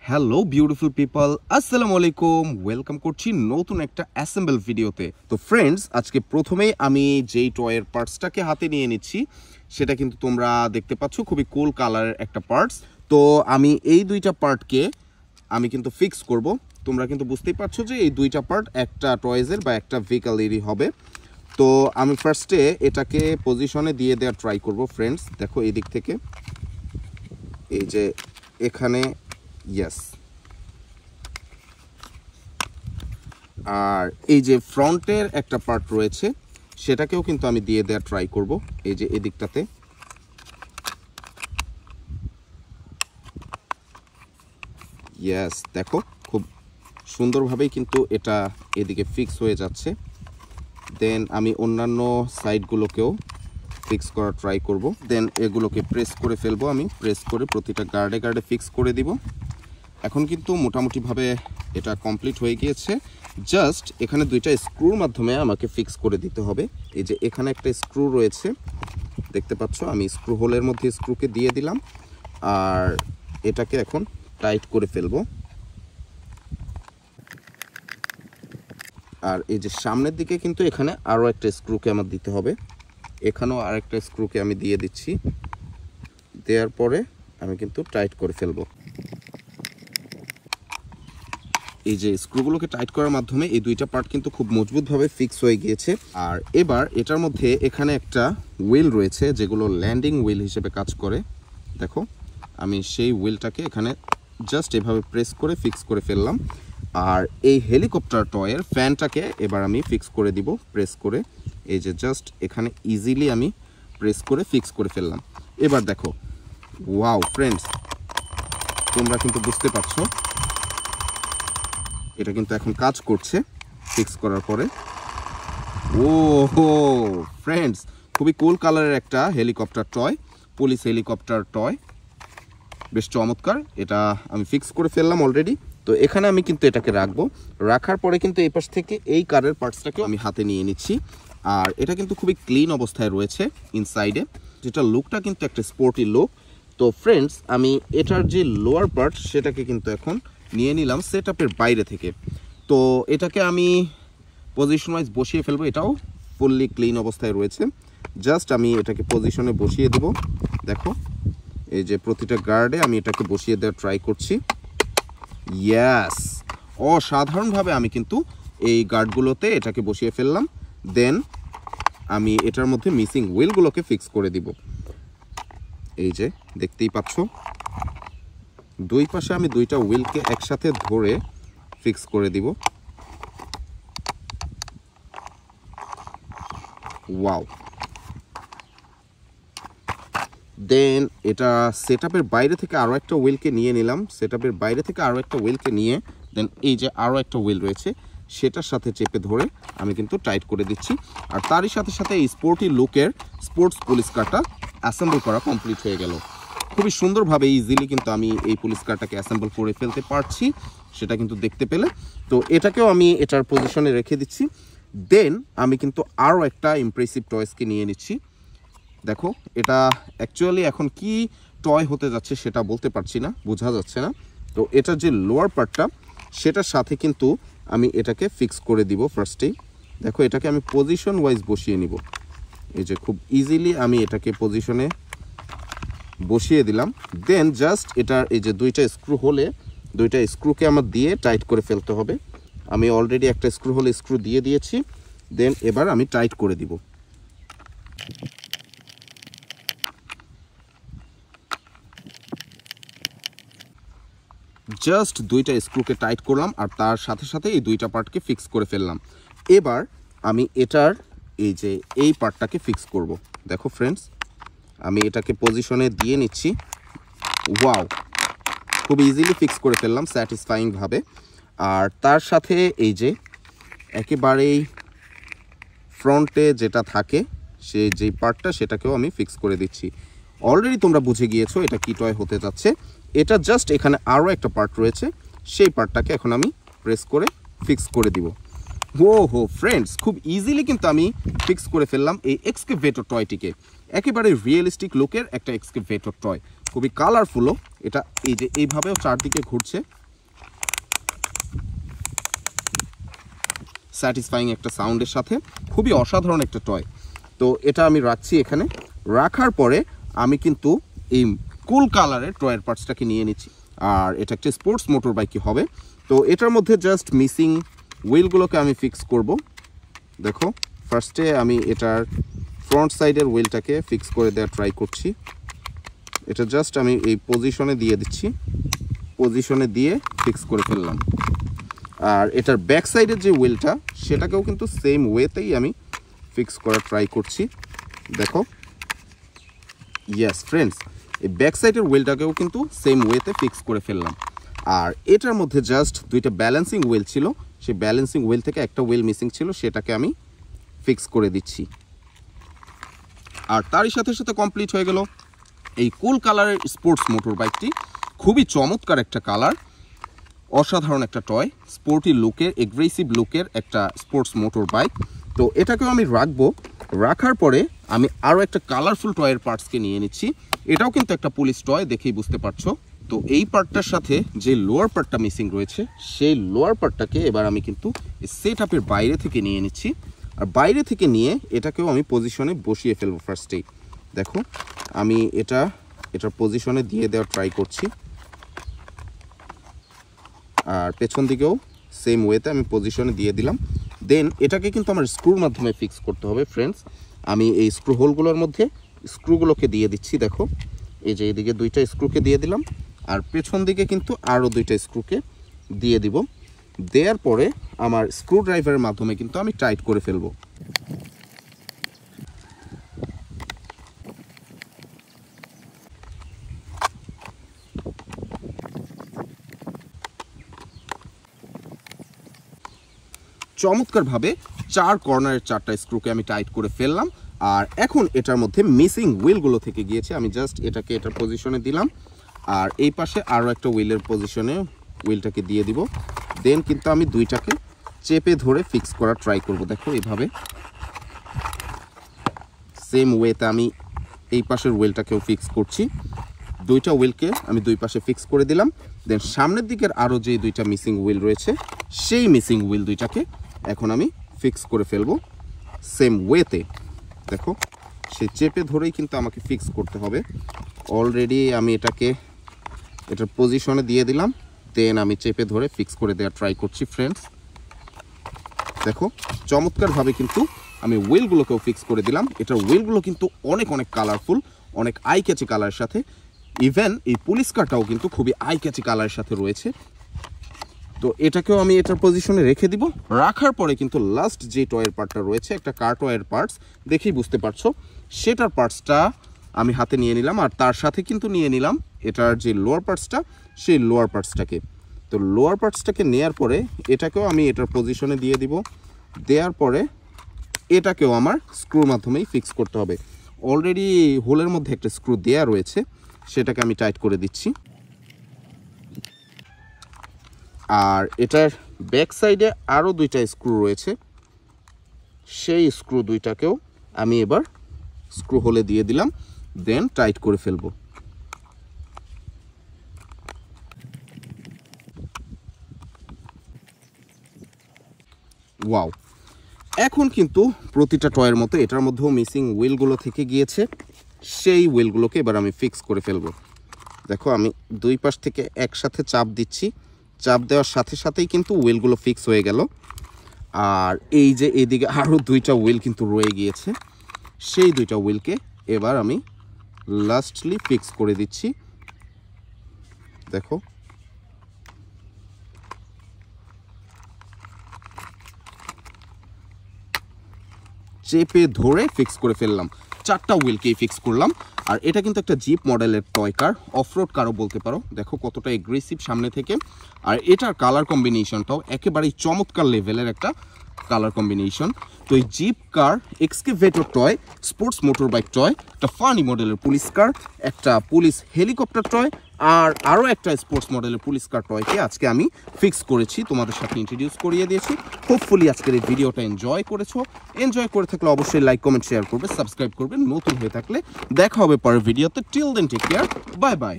Hello beautiful people, আসসালামু আলাইকুম। Welcome করছি নতুন একটা অ্যাসেম্বল ভিডিওতে। তো ফ্রেন্ডস, আজকে প্রথমেই আমি যেই টয়ের পার্টসটাকে হাতে নিয়ে নিচ্ছি সেটা কিন্তু তোমরা দেখতে পাচ্ছ, খুবই কুল কালারের একটা পার্টস। তো আমি এই দুইটা পার্টকে আমি কিন্তু ফিক্স করব। তোমরা কিন্তু বুঝতেই পারছো যে এই দুইটা পার্ট একটা টয়েজের বা একটা ভেহিকলেরই হবে। তো আমি ফার্স্টে এটাকে পজিশনে দিয়ে দেওয়ার ট্রাই করব। ফ্রেন্ডস দেখো, এই দিক থেকে এই যে এখানে, ইয়েস। আর এই যে ফ্রন্টের একটা পার্ট রয়েছে সেটাকেও কিন্তু আমি দিয়ে দেওয়ার ট্রাই করব, এই যে এদিকটাতে। ইয়েস, দেখো খুব সুন্দরভাবেই কিন্তু এটা এদিকে ফিক্স হয়ে যাচ্ছে। দেন আমি অন্যান্য সাইডগুলোকেও ফিক্স করার ট্রাই করব। দেন এগুলোকে প্রেস করে ফেলবো। আমি প্রেস করে প্রতিটা গার্ডে গার্ডে ফিক্স করে দিব। এখন কিন্তু মোটামুটিভাবে এটা কমপ্লিট হয়ে গিয়েছে। জাস্ট এখানে দুইটা স্ক্রুর মাধ্যমে আমাকে ফিক্স করে দিতে হবে। এই যে এখানে একটা স্ক্রু রয়েছে, দেখতে পাচ্ছ, আমি স্ক্রু হোলের মধ্যে স্ক্রুকে দিয়ে দিলাম আর এটাকে এখন টাইট করে ফেলবো। আর এই যে সামনের দিকে কিন্তু এখানে আরও একটা স্ক্রুকে আমার দিতে হবে। এখানেও আর একটা স্ক্রুকে আমি দিয়ে দিচ্ছি। দেওয়ার পরে আমি কিন্তু টাইট করে ফেলবো। এই যে স্ক্রুগুলোকে টাইট করার মাধ্যমে এই দুইটা পার্ট কিন্তু খুব মজবুতভাবে ফিক্স হয়ে গিয়েছে। আর এবার এটার মধ্যে এখানে একটা হুইল রয়েছে যেগুলো ল্যান্ডিং হুইল হিসেবে কাজ করে। দেখো, আমি সেই হুইলটাকে এখানে জাস্ট এভাবে প্রেস করে ফিক্স করে ফেললাম। আর এই হেলিকপ্টার টয়ের ফ্যানটাকে এবার আমি ফিক্স করে দিব প্রেস করে। এই যে জাস্ট এখানে ইজিলি আমি প্রেস করে ফিক্স করে ফেললাম। এবার দেখো, ওয়াও ফ্রেন্ডস, তোমরা কিন্তু বুঝতে পারছো এটা কিন্তু এখন কাজ করছে ফিক্স করার পরে। ও হো ফ্রেন্ডস, খুবই কুল কালারের একটা helicopter toy, police helicopter toy, বেশ চমৎকার। এটা আমি ফিক্স করে ফেললাম অলরেডি। তো এখানে আমি কিন্তু এটাকে রাখবো। রাখার পরে কিন্তু এই পাশ থেকে এই কারের পার্টসটাকেও আমি হাতে নিয়ে নিচ্ছি। আর এটা কিন্তু খুবই ক্লিন অবস্থায় রয়েছে ইনসাইডে, যেটা লুকটা কিন্তু একটা স্পোর্টি লুক। তো ফ্রেন্ডস, আমি এটার যে লোয়ার পার্ট সেটাকে কিন্তু এখন নিয়ে নিলাম সেটআপের বাইরে থেকে। তো এটাকে আমি পজিশন ওয়াইজ বসিয়ে ফেলবো। এটাও ফুললি ক্লিন অবস্থায় রয়েছে। জাস্ট আমি এটাকে পজিশনে বসিয়ে দেব। দেখো, এই যে প্রতিটা গার্ডে আমি এটাকে বসিয়ে দেওয়ার ট্রাই করছি। ইয়াস, অসাধারণভাবে আমি কিন্তু এই গার্ডগুলোতে এটাকে বসিয়ে ফেললাম। দেন আমি এটার মধ্যে মিসিং হুইলগুলোকে ফিক্স করে দিব। এই যে দেখতেই পাচ্ছ, দুই পাশে আমি দুইটা হুইলকে একসাথে ধরে ফিক্স করে দিব। ওয়াও। দেন এটা সেটআপের বাইরে থেকে আরও একটা হুইলকে নিয়ে নিলাম। সেটআপের বাইরে থেকে আরও একটা হুইলকে নিয়ে দেন এই যে আরও একটা হুইল রয়েছে সেটার সাথে চেপে ধরে আমি কিন্তু টাইট করে দিচ্ছি। আর তারই সাথে সাথে এই স্পোর্টি লুকের স্পোর্টস পুলিশ কারটা অ্যাসেম্বল করা কমপ্লিট হয়ে গেল। খুবই সুন্দরভাবে ইজিলি কিন্তু আমি এই পুলিশ কারটাকে অ্যাসেম্বল করে ফেলতে পারছি, সেটা কিন্তু দেখতে পেলে। তো এটাকেও আমি এটার পজিশনে রেখে দিচ্ছি। দেন আমি কিন্তু আরও একটা ইমপ্রেসিভ টয়েসকে নিয়ে নিচ্ছি। দেখো, এটা অ্যাকচুয়ালি এখন কি টয় হতে যাচ্ছে সেটা বলতে পারছি না, বোঝা যাচ্ছে না। তো এটার যে লোয়ার পার্টটা সেটার সাথে কিন্তু আমি এটাকে ফিক্স করে দিব ফার্স্টেই। দেখো, এটাকে আমি পজিশন ওয়াইজ বসিয়ে নিব। এই যে খুব ইজিলি আমি এটাকে পজিশনে বসিয়ে দিলাম। দেন জাস্ট এটার এই যে দুইটা স্ক্রু হলে দুইটা স্ক্রুকে আমার দিয়ে টাইট করে ফেলতে হবে। আমি অলরেডি একটা স্ক্রু হলে স্ক্রু দিয়ে দিয়েছি। দেন এবার আমি টাইট করে দিব। জাস্ট দুইটা স্ক্রুকে টাইট করলাম আর তার সাথে সাথে এই দুইটা পার্টকে ফিক্স করে ফেললাম। এবার আমি এটার এই যে এই পার্টটাকে ফিক্স করব। দেখো ফ্রেন্ডস, আমি এটাকে পজিশনে দিয়ে নিচ্ছি। ওয়াও, খুব ইজিলি ফিক্স করে ফেললাম স্যাটিসফাইংভাবে। আর তার সাথে এই যে একেবারেই ফ্রন্টে যেটা থাকে সে যেই পার্টটা সেটাকেও আমি ফিক্স করে দিচ্ছি। অলরেডি তোমরা বুঝে গিয়েছো এটা কি টয় হতে যাচ্ছে। এটা জাস্ট এখানে আরও একটা পার্ট রয়েছে, সেই পার্টটাকে এখন আমি প্রেস করে ফিক্স করে দিব। ও হো ফ্রেন্ডস, খুব ইজিলি কিন্তু আমি ফিক্স করে ফেললাম এই এক্সকেভেটর টয়টিকে। একেবারে রিয়েলিস্টিক লুকের একটা এক্সকেভেটর টয়, খুবই কালারফুলও। এটা এই যে এইভাবেও চারদিকে ঘুরছে, স্যাটিসফাইং একটা সাউন্ডের সাথে, খুবই অসাধারণ একটা টয়। তো এটা আমি রাখছি এখানে। রাখার পরে আমি কিন্তু এই কুল কালারের টয়ের পার্টসটাকে নিয়ে নিচ্ছি। আর এটা একটা স্পোর্টস মোটর বাইকই হবে। তো এটার মধ্যে জাস্ট মিসিং হুইলগুলোকে আমি ফিক্স করব। দেখো ফার্স্টে আমি এটার ফ্রন্ট সাইডের হুইলটাকে ফিক্স করে দেওয়ার ট্রাই করছি। এটা জাস্ট আমি এই পজিশনে দিয়ে দিচ্ছি, পজিশনে দিয়ে ফিক্স করে ফেললাম। আর এটার ব্যাক সাইডের যে হুইলটা সেটাকেও কিন্তু সেম ওয়েতেই আমি ফিক্স করার ট্রাই করছি। দেখো, ইয়েস ফ্রেন্ডস, এই ব্যাক সাইডের হুইলটাকেও কিন্তু সেম ওয়েতে ফিক্স করে ফেললাম। আর এটার মধ্যে জাস্ট দুইটা ব্যালেন্সিং হুইল ছিল, সেই ব্যালেন্সিং হুইল থেকে একটা হুইল মিসিং ছিল, সেটাকে আমি ফিক্স করে দিচ্ছি। আর তারই সাথে সাথে কমপ্লিট হয়ে গেল এই কুল কালারের স্পোর্টস মোটর বাইকটি। খুবই চমৎকার একটা কালার, অসাধারণ একটা টয়, স্পোর্টি লুকের, এগ্রেসিভ লুকের একটা স্পোর্টস মোটর বাইক। তো এটাকেও আমি রাখবো। রাখার পরে আমি আরও একটা কালারফুল টয়ের পার্টসকে নিয়ে নিচ্ছি। এটাও কিন্তু একটা পুলিশ টয়, দেখেই বুঝতে পারছো। তো এই পার্টটার সাথে যে লোয়ার পার্টটা মিসিং রয়েছে, সেই লোয়ার পার্টটাকে এবার আমি কিন্তু সেট আপের বাইরে থেকে নিয়ে নিচ্ছি। আর বাইরে থেকে নিয়ে এটাকেও আমি পজিশনে বসিয়ে ফেলবো ফার্স্টেই। দেখো আমি এটার পজিশনে দিয়ে দেওয়ার ট্রাই করছি। আর পেছন দিকেও সেম ওয়েতে আমি পজিশনে দিয়ে দিলাম। দেন এটাকে কিন্তু আমার স্ক্রুর মাধ্যমে ফিক্স করতে হবে ফ্রেন্ডস। আমি এই স্ক্রু হোলগুলোর মধ্যে স্ক্রুগুলোকে দিয়ে দিচ্ছি। দেখো এই যে এইদিকে দুইটা স্ক্রুকে দিয়ে দিলাম, আর পেছন দিকে কিন্তু আরও দুইটা স্ক্রুকে দিয়ে দিব। দেওয়ার পরে আমার স্ক্রু ড্রাইভারের মাধ্যমে কিন্তু আমি টাইট করে ফেলবো। চমৎকারভাবে চার কর্নারের চারটা স্ক্রুকে আমি টাইট করে ফেললাম। আর এখন এটার মধ্যে মিসিং হুইলগুলো থেকে গিয়েছে, আমি জাস্ট এটাকে এটার পজিশনে দিলাম। আর এই পাশে আরও একটা হুইলের পজিশনে হুইলটাকে দিয়ে দিব। দেন কিন্তু আমি দুইটাকে চেপে ধরে ফিক্স করার ট্রাই করব। দেখো এইভাবে সেম ওয়েতে আমি এই পাশের হুইলটাকেও ফিক্স করছি। দুইটা হুইলকে আমি দুই পাশে ফিক্স করে দিলাম। দেন সামনের দিকের আরও যে দুইটা মিসিং হুইল রয়েছে, সেই মিসিং হুইল দুইটাকে এখন আমি ফিক্স করে ফেলবো সেম ওয়েতে। দেখো সে চেপে ধরেই কিন্তু আমাকে ফিক্স করতে হবে। অলরেডি আমি এটার পজিশনে দিয়ে দিলাম। দেন আমি চেপে ধরে ফিক্স করে দেওয়ার ট্রাই করছি ফ্রেন্ডস। দেখো চমৎকারভাবে কিন্তু আমি হুইলগুলোকেও ফিক্স করে দিলাম। এটার হুইলগুলো কিন্তু অনেক অনেক কালারফুল, অনেক আই ক্যাচি কালারের সাথে। ইভেন এই পুলিশ কারটাও কিন্তু খুবই আই ক্যাচি কালারের সাথে রয়েছে। তো এটাকেও আমি এটার পজিশনে রেখে দিব। রাখার পরে কিন্তু লাস্ট যে টয়ের পার্টটা রয়েছে, একটা কার টয়ের পার্টস, দেখেই বুঝতে পারছো, সেটার পার্টসটা আমি হাতে নিয়ে নিলাম। আর তার সাথে কিন্তু নিয়ে নিলাম এটার যে লোয়ার পার্টসটা, সেই লোয়ার পার্টসটাকে। তো লোয়ার পার্টসটাকে নেওয়ার পরে এটাকেও আমি এটার পজিশনে দিয়ে দিব। দেওয়ার পরে এটাকেও আমার স্ক্রুর মাধ্যমেই ফিক্স করতে হবে। অলরেডি হোলের মধ্যে একটা স্ক্রু দেওয়া রয়েছে, সেটাকে আমি টাইট করে দিচ্ছি। আর এটার ব্যাক সাইডে আরও দুইটা স্ক্রু রয়েছে, সেই স্ক্রু দুইটাকেও আমি এবার স্ক্রু হোলে দিয়ে দিলাম। দেন টাইট করে ফেলবো। ওয়াও, এখন কিন্তু প্রতিটা টয়ের মতো এটার মধ্যেও মিসিং হুইলগুলো থেকে গিয়েছে, সেই হুইলগুলোকে এবার আমি ফিক্স করে ফেলবো। দেখো আমি দুই পাশ থেকে একসাথে চাপ দিচ্ছি, চাপ দেওয়ার সাথে সাথেই কিন্তু হুইলগুলো ফিক্স হয়ে গেল। আর এই যে এদিকে আরও দুইটা হুইল কিন্তু রয়ে গিয়েছে, সেই দুইটা হুইলকে এবার আমি লাস্টলি ফিক্স করে দিচ্ছি। দেখো চেপে ধরে ফিক্স করে ফেললাম, চারটা হুইলকেই ফিক্স করলাম। আর এটা কিন্তু একটা জিপ মডেলের টয় কার, অফরোড কারও বলতে পারো। দেখো কতটা এগ্রেসিভ সামনে থেকে। আর এটার কালার কম্বিনেশনটাও একেবারেই চমৎকার লেভেলের একটা কালার কম্বিনেশন। তো এই jeep car, excavator toy, sports motor bike toy, একটা ফানি মডেলের পুলিশ কার, একটা পুলিশ হেলিকপ্টার টয়, আর আরও একটা স্পোর্টস মডেলের পুলিশ কার টয়কে আজকে আমি ফিক্স করেছি, তোমাদের সাথে ইন্ট্রোডিউস করিয়ে দিয়েছি। হোপফুলি আজকের এই ভিডিওটা এনজয় করেছো। এনজয় করে থাকলে অবশ্যই লাইক, কমেন্ট, শেয়ার করবে, সাবস্ক্রাইব করবে। নতুন হয়ে থাকলে দেখা হবে পরের ভিডিওতে। Till then take care, bye by.